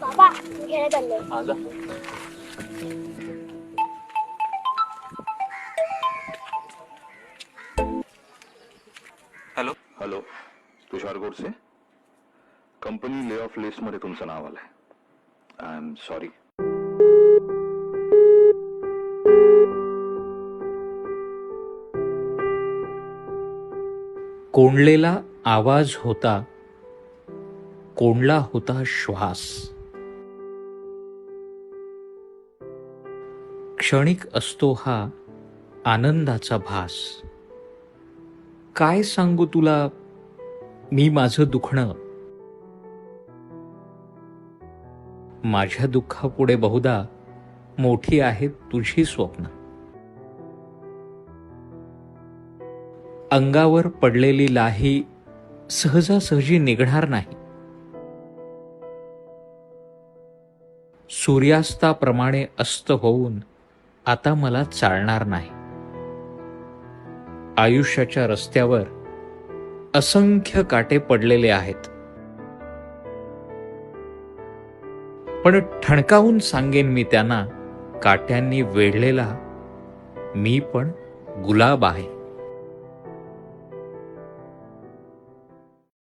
बाबा खेळायला चाललोय. हॅलो. हॅलो, तुषार गोडसे. कंपनी ले ऑफ लिस्टमध्ये तुमचं नाव आलंय. I am sorry. कोंडलेला आवाज होता, कोंडला होता श्वास. क्षणिक असतो हा आनंदाचा भास. काय सांगू तुला मी माझं दुखणं. माझ्या दुःखापुढे बहुधा मोठी आहेत तुझी स्वप्न. अंगावर पडलेली लाही सहजासहजी निघणार नाही. सूर्यास्ताप्रमाणे अस्त होऊन आता मला चालणार नाही. आयुष्याच्या रस्त्यावर असंख्य काटे पडलेले आहेत, पण ठणकावून सांगेन मी त्यांना, काट्यांनी वेढलेला मी पण गुलाब आहे.